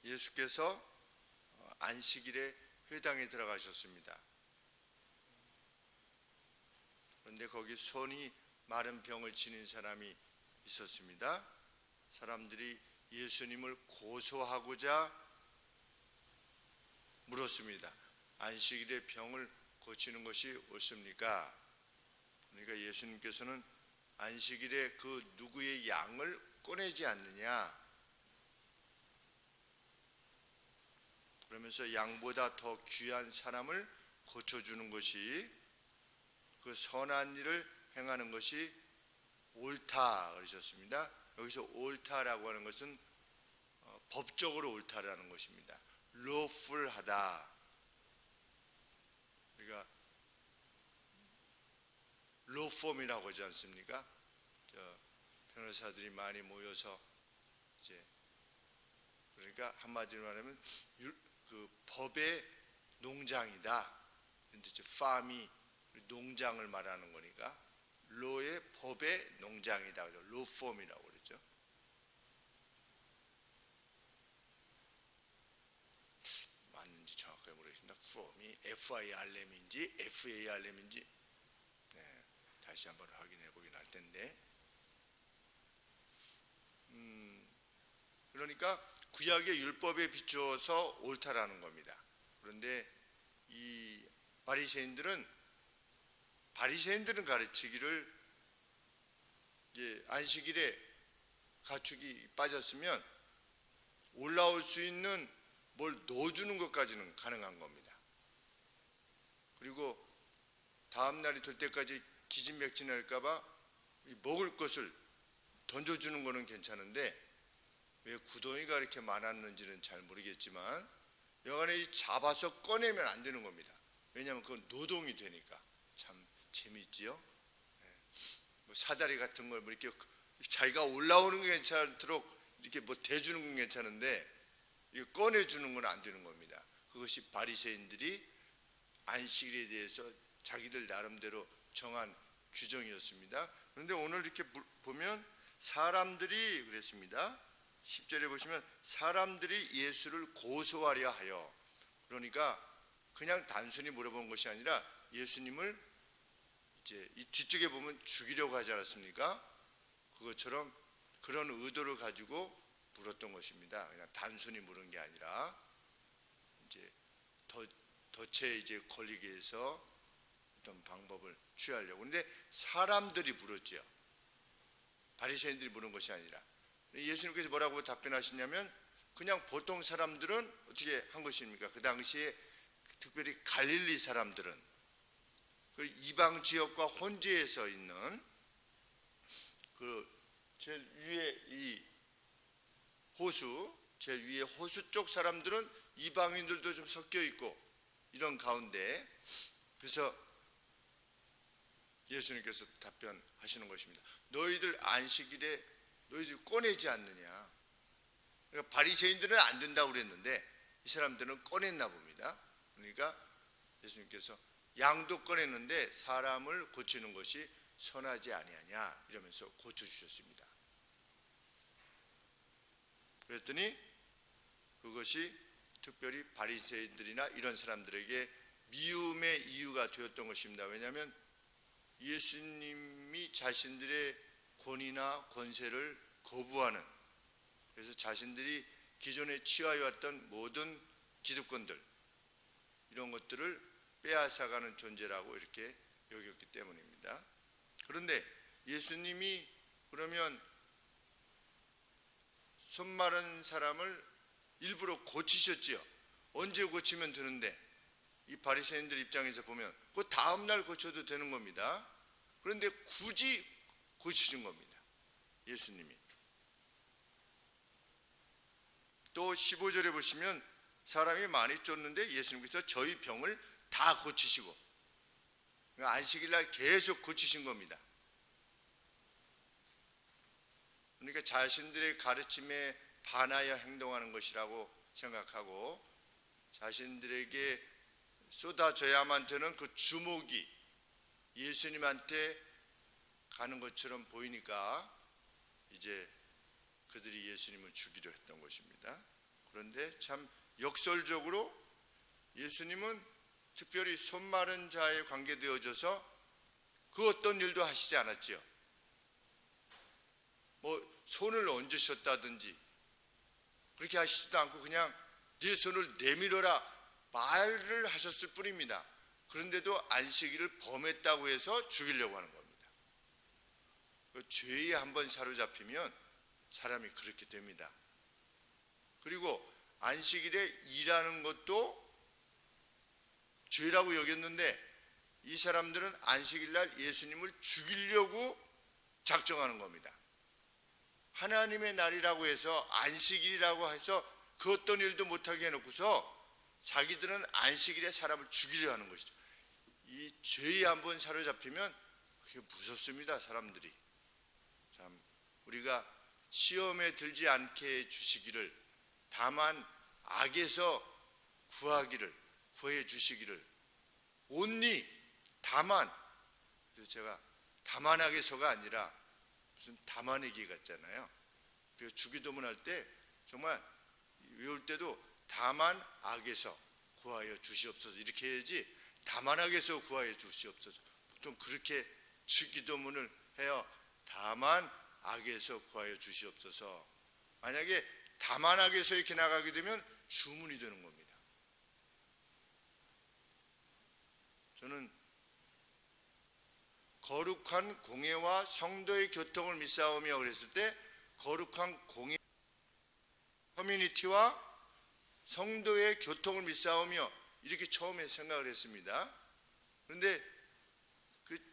예수께서 안식일에 회당에 들어가셨습니다. 그런데 거기 손이 마른 병을 지닌 사람이 있었습니다. 사람들이 예수님을 고소하고자 물었습니다. 안식일에 병을 고치는 것이 옳습니까? 그러니까 예수님께서는 안식일에 그 누구의 양을 꺼내지 않느냐, 그러면서 양보다 더 귀한 사람을 고쳐주는 것이, 그 선한 일을 행하는 것이 옳다 그러셨습니다. 여기서 옳다라고 하는 것은 법적으로 옳다라는 것입니다. lawful하다. 우리가 lawfirm이라고 하지 않습니까? 변호사들이 많이 모여서 이제, 그러니까 한마디로 말하면 그 법의 농장이다. 이제 farm이 농장을 말하는 거니까 law의 법의 농장이다. law firm이라고 그러죠. 맞는지 정확하게 모르겠습니다. firm이 FIRM인지 FARM인지 다시 한번 확인해 보긴 할 텐데, 그러니까 구약의 율법에 비추어서 옳다라는 겁니다. 그런데 이 바리새인들은 가르치기를, 이제 안식일에 가축이 빠졌으면 올라올 수 있는 뭘 넣어주는 것까지는 가능한 겁니다. 그리고 다음 날이 될 때까지 기진맥진할까봐 먹을 것을 던져주는 거는 괜찮은데, 왜 구덩이가 이렇게 많았는지는 잘 모르겠지만 여간에 잡아서 꺼내면 안 되는 겁니다. 왜냐하면 그건 노동이 되니까. 참 재미있지요. 뭐 사다리 같은 걸 뭐 이렇게 자기가 올라오는 게 괜찮도록 이렇게 뭐 대주는 건 괜찮은데, 이거 꺼내주는 건 안 되는 겁니다. 그것이 바리새인들이 안식일에 대해서 자기들 나름대로 정한 규정이었습니다. 그런데 오늘 이렇게 보면 사람들이 그랬습니다. 10절에 보시면 사람들이 예수를 고소하려 하여, 그러니까 그냥 단순히 물어본 것이 아니라 예수님을 이제 이 뒤쪽에 보면 죽이려고 하지 않았습니까? 그것처럼 그런 의도를 가지고 물었던 것입니다. 그냥 단순히 물은 게 아니라 이제 덫에 이제 걸리게 해서 어떤 방법을 취하려고. 근데 사람들이 물었죠. 바리새인들이 물은 것이 아니라. 예수님께서 뭐라고 답변하시냐면, 그냥 보통 사람들은 어떻게 한 것입니까? 그 당시에 특별히 갈릴리 사람들은, 그 이방 지역과 혼재해서 있는 그 제일 위에 이 호수, 제일 위에 호수 쪽 사람들은 이방인들도 좀 섞여 있고 이런 가운데, 그래서 예수님께서 답변하시는 것입니다. 너희들 안식일에 너희들 꺼내지 않느냐. 그러니까 바리새인들은 안 된다고 그랬는데 이 사람들은 꺼냈나 봅니다. 그러니까 예수님께서 양도 꺼냈는데 사람을 고치는 것이 선하지 아니하냐 이러면서 고쳐주셨습니다. 그랬더니 그것이 특별히 바리새인들이나 이런 사람들에게 미움의 이유가 되었던 것입니다. 왜냐하면 예수님이 자신들의 권위나 권세를 거부하는, 그래서 자신들이 기존에 취하여왔던 모든 기득권들, 이런 것들을 빼앗아가는 존재라고 이렇게 여겼기 때문입니다. 그런데 예수님이 그러면 손 마른 사람을 일부러 고치셨지요. 언제 고치면 되는데, 이 바리새인들 입장에서 보면 그 다음 날 고쳐도 되는 겁니다. 그런데 굳이 고치신 겁니다. 예수님이. 또 15절에 보시면 사람이 많이 쫓는데 예수님께서 저희 병을 다 고치시고, 안식일 날 계속 고치신 겁니다. 그러니까 자신들의 가르침에 반하여 행동하는 것이라고 생각하고 자신들에게 쏟아져야만 되는 그 주목이 예수님한테 가는 것처럼 보이니까 이제 그들이 예수님을 죽이려 했던 것입니다. 그런데 참 역설적으로 예수님은 특별히 손 마른 자에 관계되어져서 그 어떤 일도 하시지 않았지요. 뭐 손을 얹으셨다든지 그렇게 하시지도 않고 그냥 네 손을 내밀어라 말을 하셨을 뿐입니다. 그런데도 안식일을 범했다고 해서 죽이려고 하는 겁니다. 죄에 한번 사로잡히면 사람이 그렇게 됩니다. 그리고 안식일에 일하는 것도 죄라고 여겼는데 이 사람들은 안식일날 예수님을 죽이려고 작정하는 겁니다. 하나님의 날이라고 해서 안식일이라고 해서 그 어떤 일도 못하게 해놓고서 자기들은 안식일에 사람을 죽이려 하는 것이죠. 이 죄에 한번 사로잡히면 그게 무섭습니다. 사람들이. 참 우리가 시험에 들지 않게 해주시기를, 다만 악에서 구해 주시기를, 온리 다만, 그래서 제가 다만하게서가 아니라 무슨 다만의기 같잖아요. 그래서 주기도문 할 때 정말 외울 때도 다만 악에서 구하여 주시옵소서 이렇게 해야지 다만악에서 구하여 주시옵소서. 보통 그렇게 주기도문을 해요. 다만 악에서 구하여 주시옵소서. 만약에 다만 악에서 이렇게 나가게 되면 주문이 되는 겁니다. 저는 거룩한 공예와 성도의 교통을 믿사오며 그랬을 때 거룩한 공예 커뮤니티와 성도의 교통을 믿사오며 이렇게 처음에 생각을 했습니다. 그런데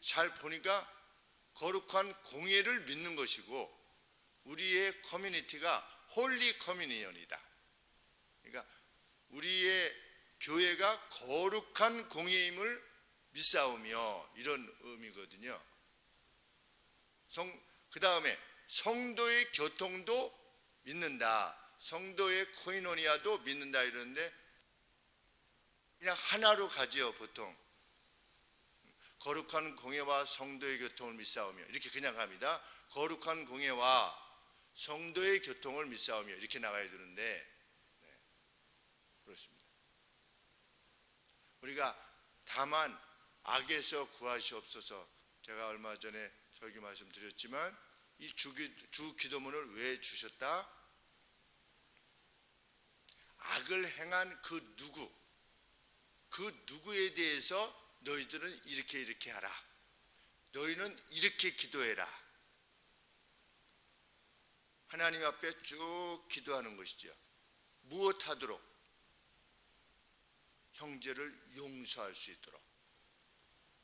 잘 보니까 거룩한 공예를 믿는 것이고 우리의 커뮤니티가 홀리 커뮤니언이다. 그러니까 우리의 교회가 거룩한 공예임을 믿사오며 이런 의미거든요. 그 다음에 성도의 교통도 믿는다. 성도의 코이노니아도 믿는다 이러는데 그냥 하나로 가지요. 보통 거룩한 공예와 성도의 교통을 믿사오며 이렇게 그냥 갑니다. 거룩한 공예와 성도의 교통을 믿사오며 이렇게 나가야 되는데 그렇습니다. 우리가 다만 악에서 구하시옵소서. 제가 얼마 전에 설교 말씀드렸지만 이 주 기도문을 왜 주셨다? 악을 행한 그 누구에 대해서 너희들은 이렇게 하라. 너희는 이렇게 기도해라. 하나님 앞에 쭉 기도하는 것이죠. 무엇하도록? 형제를 용서할 수 있도록.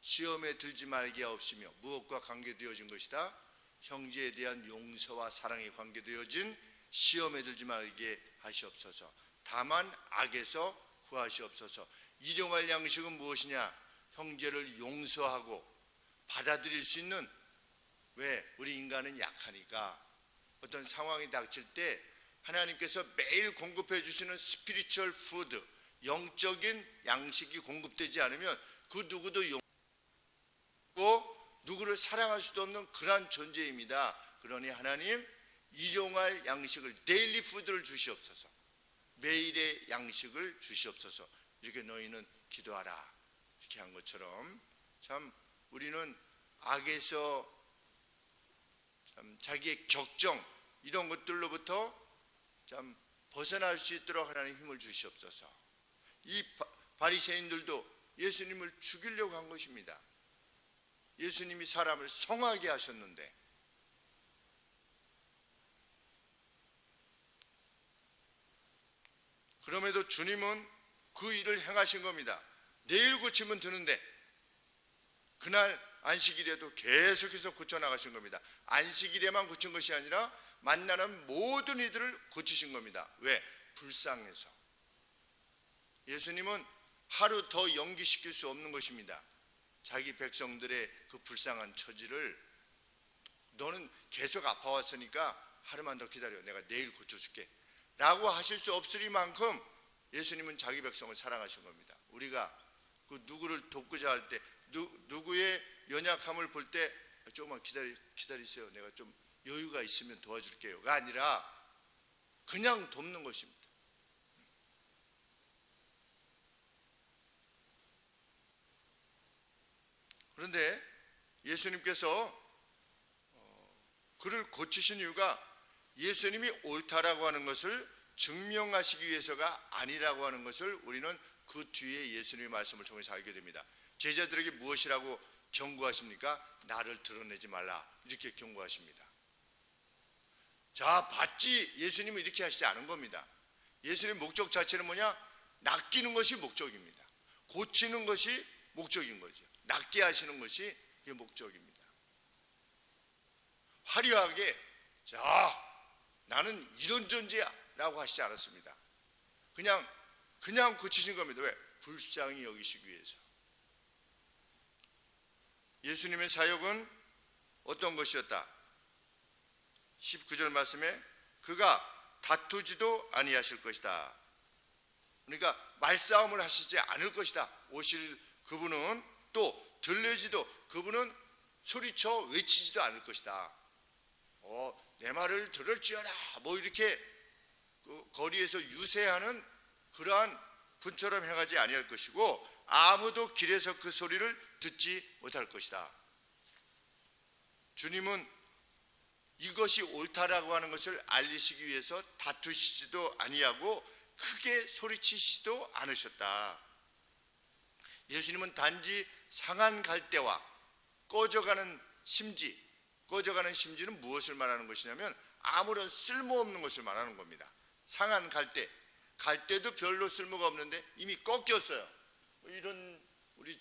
시험에 들지 말게 하옵시며 무엇과 관계되어진 것이다? 형제에 대한 용서와 사랑이 관계되어진 시험에 들지 말게 하시옵소서. 다만 악에서 구하시옵소서. 일용할 양식은 무엇이냐? 형제를 용서하고 받아들일 수 있는, 왜? 우리 인간은 약하니까 어떤 상황이 닥칠 때 하나님께서 매일 공급해 주시는 스피리추얼 푸드, 영적인 양식이 공급되지 않으면 그 누구도 누구를 사랑할 수도 없는 그러한 존재입니다. 그러니 하나님 일용할 양식을, 데일리 푸드를 주시옵소서. 매일의 양식을 주시옵소서. 이렇게 너희는 기도하라. 이렇게 한 것처럼 참 우리는 악에서 참 자기의 격정 이런 것들로부터 참 벗어날 수 있도록 하나님 힘을 주시옵소서. 이 바리새인들도 예수님을 죽이려고 한 것입니다. 예수님이 사람을 성하게 하셨는데 그럼에도 주님은 그 일을 행하신 겁니다. 내일 고치면 되는데 그날 안식일에도 계속해서 고쳐나가신 겁니다. 안식일에만 고친 것이 아니라 만나는 모든 이들을 고치신 겁니다. 왜? 불쌍해서. 예수님은 하루 더 연기시킬 수 없는 것입니다. 자기 백성들의 그 불쌍한 처지를, 너는 계속 아파왔으니까 하루만 더 기다려, 내가 내일 고쳐줄게 라고 하실 수 없으리만큼 예수님은 자기 백성을 사랑하신 겁니다. 우리가 그 누구를 돕고자 할 때, 누구의 연약함을 볼 때 조금만 기다리세요, 내가 좀 여유가 있으면 도와줄게요가 아니라 그냥 돕는 것입니다. 그런데 예수님께서 그를 고치신 이유가 예수님이 옳다라고 하는 것을 증명하시기 위해서가 아니라고 하는 것을 우리는 그 뒤에 예수님의 말씀을 통해서 알게 됩니다. 제자들에게 무엇이라고 경고하십니까? 나를 드러내지 말라, 이렇게 경고하십니다. 자, 봤지? 예수님은 이렇게 하시지 않은 겁니다. 예수님의 목적 자체는 뭐냐? 낚이는 것이 목적입니다. 고치는 것이 목적인 거죠. 낫게 하시는 것이 그게 목적입니다. 화려하게 자, 나는 이런 존재야 라고 하시지 않았습니다. 그냥 고치신 겁니다. 왜? 불쌍히 여기시기 위해서. 예수님의 사역은 어떤 것이었다? 19절 말씀에 그가 다투지도 아니하실 것이다. 그러니까 말싸움을 하시지 않을 것이다. 오실 그분은 또 들려지도, 그분은 소리쳐 외치지도 않을 것이다. 내 말을 들을지어다, 뭐 이렇게 거리에서 유세하는 그러한 분처럼 행하지 아니할 것이고, 아무도 길에서 그 소리를 듣지 못할 것이다. 주님은 이것이 옳다라고 하는 것을 알리시기 위해서 다투시지도 아니하고 크게 소리치시지도 않으셨다. 예수님은 단지 상한 갈대와 꺼져가는 심지, 꺼져가는 심지는 무엇을 말하는 것이냐면 아무런 쓸모없는 것을 말하는 겁니다. 상한 갈대도 별로 쓸모가 없는데 이미 꺾였어요. 이런 우리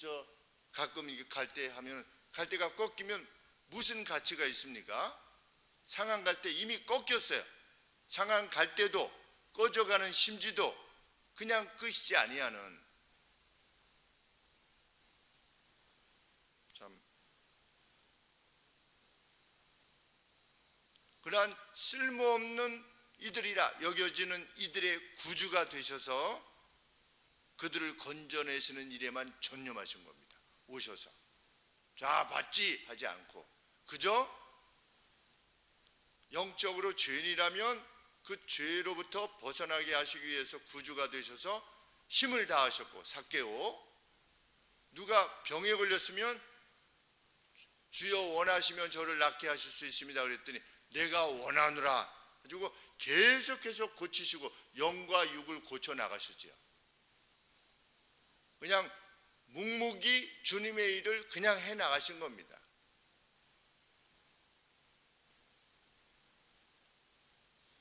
가끔 이게 갈대 하면, 갈대가 꺾이면 무슨 가치가 있습니까? 상한 갈대 이미 꺾였어요. 상한 갈대도 꺼져가는 심지도 그냥 끄시지 아니하는, 참 그러한 쓸모없는 이들이라 여겨지는 이들의 구주가 되셔서 그들을 건져내시는 일에만 전념하신 겁니다. 오셔서 자, 봤지? 하지 않고 그저 영적으로 죄인이라면 그 죄로부터 벗어나게 하시기 위해서 구주가 되셔서 힘을 다하셨고, 삭개오 누가 병에 걸렸으면 주여 원하시면 저를 낫게 하실 수 있습니다 그랬더니 내가 원하노라 가지고 계속해서 고치시고 영과 육을 고쳐 나가셨지요. 그냥 묵묵히 주님의 일을 그냥 해 나가신 겁니다.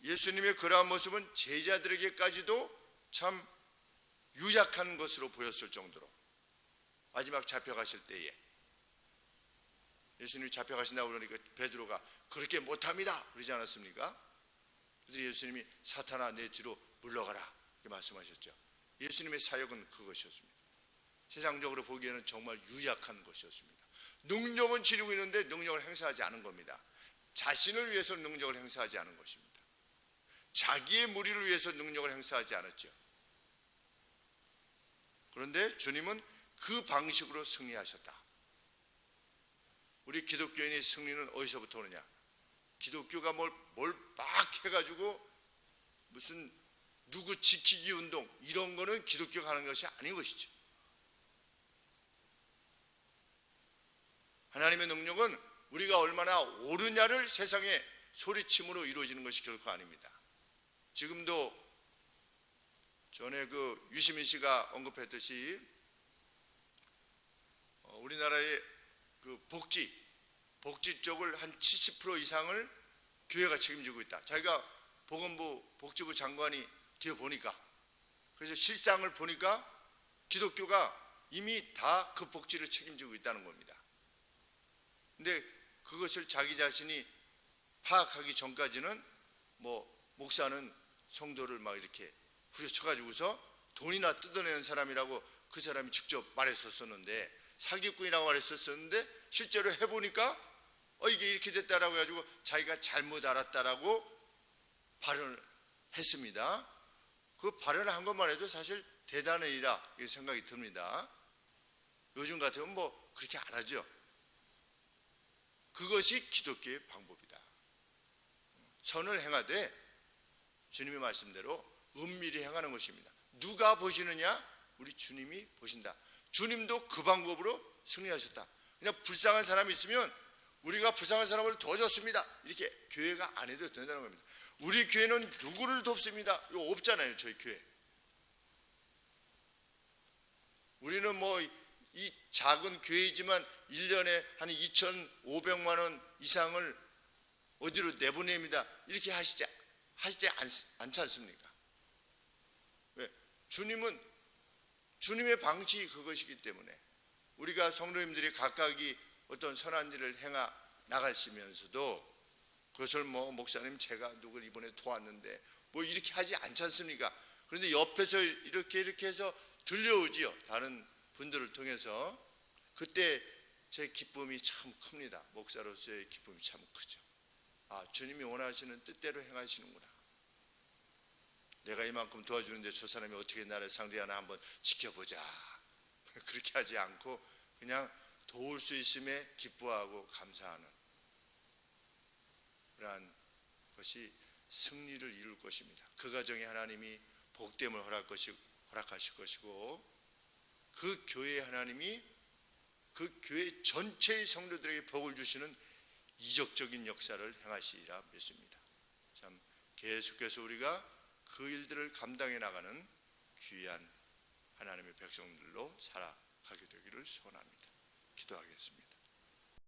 예수님의 그러한 모습은 제자들에게까지도 참 유약한 것으로 보였을 정도로, 마지막 잡혀가실 때에 예수님이 잡혀가신다고 그러니까 베드로가 그렇게 못합니다 그러지 않았습니까? 그래서 예수님이 사탄아 내 뒤로 물러가라 이렇게 말씀하셨죠. 예수님의 사역은 그것이었습니다. 세상적으로 보기에는 정말 유약한 것이었습니다. 능력은 지니고 있는데 능력을 행사하지 않은 겁니다. 자신을 위해서 능력을 행사하지 않은 것입니다. 자기의 무리를 위해서 능력을 행사하지 않았죠. 그런데 주님은 그 방식으로 승리하셨다. 우리 기독교인의 승리는 어디서부터 오느냐? 기독교가 뭘 막 해가지고 무슨 누구 지키기 운동 이런 거는 기독교가 하는 것이 아닌 것이죠. 하나님의 능력은 우리가 얼마나 옳으냐를 세상에 소리침으로 이루어지는 것이 결코 아닙니다. 지금도 전에 그 유시민 씨가 언급했듯이 우리나라의 그 복지 쪽을 한 70% 이상을 교회가 책임지고 있다. 자기가 보건부 복지부 장관이 되어 보니까, 그래서 실상을 보니까 기독교가 이미 다 그 복지를 책임지고 있다는 겁니다. 근데 그것을 자기 자신이 파악하기 전까지는 목사는 성도를 막 이렇게 후려쳐가지고서 돈이나 뜯어내는 사람이라고 그 사람이 직접 말했었었는데, 사기꾼이라고 말했었었는데 실제로 해보니까 이게 이렇게 됐다라고 해가지고 자기가 잘못 알았다라고 발언을 했습니다. 그 발언을 한 것만 해도 사실 대단한 일이라 이렇게 생각이 듭니다. 요즘 같으면 그렇게 안 하죠. 그것이 기독교의 방법이다. 선을 행하되 주님의 말씀대로 은밀히 행하는 것입니다. 누가 보시느냐? 우리 주님이 보신다. 주님도 그 방법으로 승리하셨다. 그냥 불쌍한 사람이 있으면 우리가 불쌍한 사람을 도와줬습니다, 이렇게 교회가 안 해도 된다는 겁니다. 우리 교회는 누구를 돕습니다? 이거 없잖아요. 저희 교회 우리는 뭐 이 작은 교회이지만 1년에 한 2,500만 원 이상을 어디로 내보냅니다, 이렇게 하시지 않지 않습니까? 왜? 주님의 방식이 그것이기 때문에 우리가 성도님들이 각각이 어떤 선한 일을 행하 나가시면서도 그것을 뭐 목사님 제가 누굴 이번에 도왔는데 뭐 이렇게 하지 않지 않습니까? 그런데 옆에서 이렇게 해서 들려오지요. 다른 분들을 통해서. 그때 제 기쁨이 참 큽니다. 목사로서의 기쁨이 참 크죠. 아, 주님이 원하시는 뜻대로 행하시는구나. 내가 이만큼 도와주는데 저 사람이 어떻게 나를 상대하나 한번 지켜보자. 그렇게 하지 않고 그냥 도울 수 있음에 기뻐하고 감사하는 그러한 것이 승리를 이룰 것입니다. 그 가정에 하나님이 복됨을 허락하실 것이고 그 교회에 하나님이 그 교회 전체의 성도들에게 복을 주시는 이적적인 역사를 행하시리라 믿습니다. 참 계속해서 우리가 그 일들을 감당해 나가는 귀한 하나님의 백성들로 살아가게 되기를 소원합니다. 기도하겠습니다.